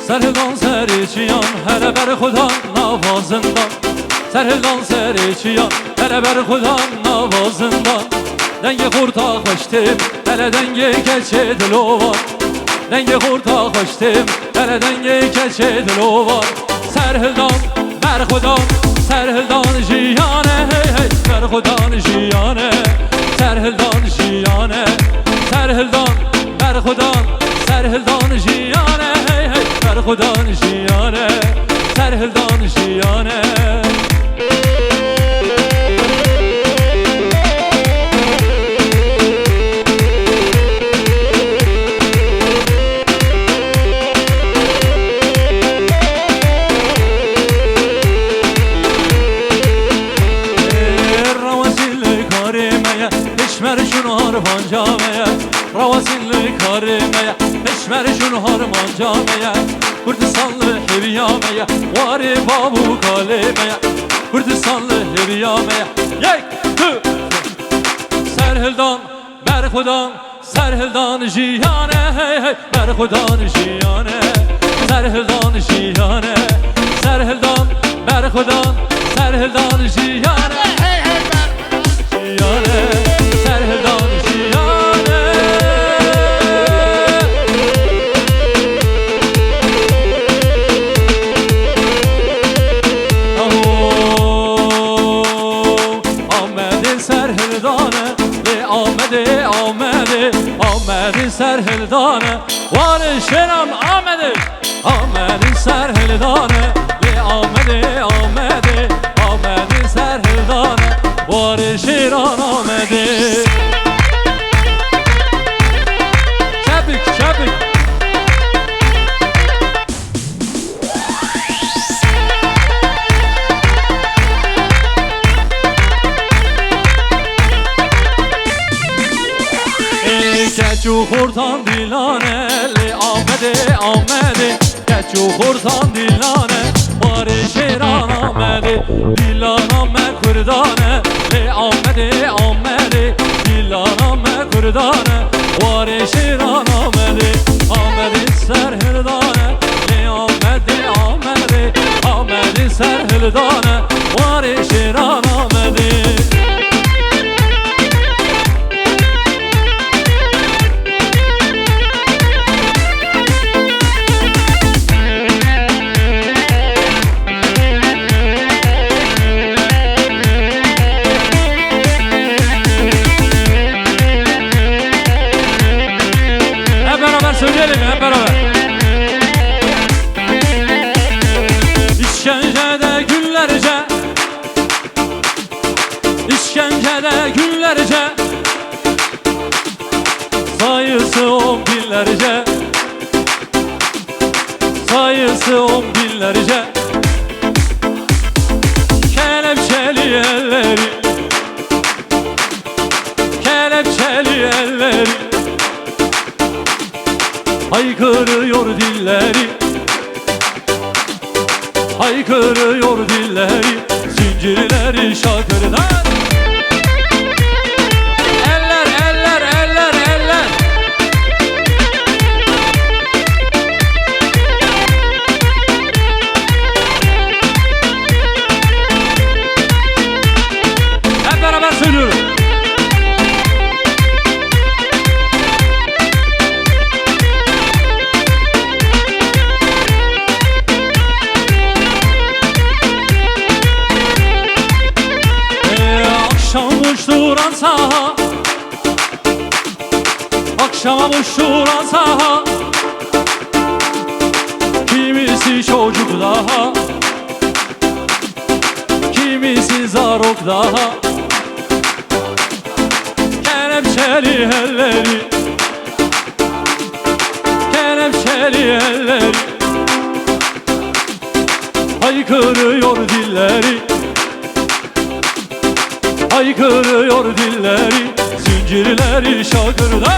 Serhildan seriçiyan hele ber Xudan navazından. Serhildan seriçiyan hele ber Xudan navazından. Denge kurta koştum hele denge keçe dilovar. Denge kurta koştum hele denge keçe dilovar. Serhildan ber Xudan, serhildan jiyane hey hey. Ber Xudan jiyane, serhildan jiyane. Serhildan ber Xudan, serhildan jiyane hey hey. Ber Xudan jiyane, serhildan jiyane. Eşmer şunu harman cameye, Ravasinli karimeye, eşmer şunu harman cameye, Kurdistanlı heviyameye, vari babu kalemeye, Kurdistanlı heviyameye. Yek, tü, serhildan, ber Xudan, serhildan jiyane hey hey. Ber Xudan jiyane, serhildan jiyane. Serhildan, ber Xudan, serhildan jiyane hey hey. Jiyane, serhildan jiyane. Ahmed'in serhildane, le Ahmed'i Ahmed'i, Ahmed'in serhildane. Var şeram Ahmed'i, Ahmed'in serhildane, le Ahmed'i Ahmed'i, Ahmed'in serhildane. Var şeran Ahmed'i. Çabuk çabuk. Keçu kurtan dilane, le Ahmed'i Ahmed'i, keçu kurtan dilane. Var şeran Ahmed'i, dilaname kurdane, le Ahmed'i Ahmed'i, dilaname kurdane. Var şeran Ahmed'i, Ahmed'i serhildane, le Ahmed'i Ahmed'i, Ahmed'i serhildane. Var şeran Ahmed'i. Söyleyelim hep beraber. İşkencede günlerce, işkencede günlerce, sayısı 10 binlerce, sayısı 10 binlerce. Kelepçeli elleri, kelepçeli elleri, haykırıyor dilleri, haykırıyor dilleri. Zincirleri şakırdan. Eller eller eller eller. Hep beraber söylüyoruz. Uçturan saha, akşama uçturan saha. Kimisi çocuk daha, kimisi zarok daha. Kelepçeli elleri, kelepçeli elleri, haykırıyor dilleri, haykırıyor dilleri. Zincirleri şakırda.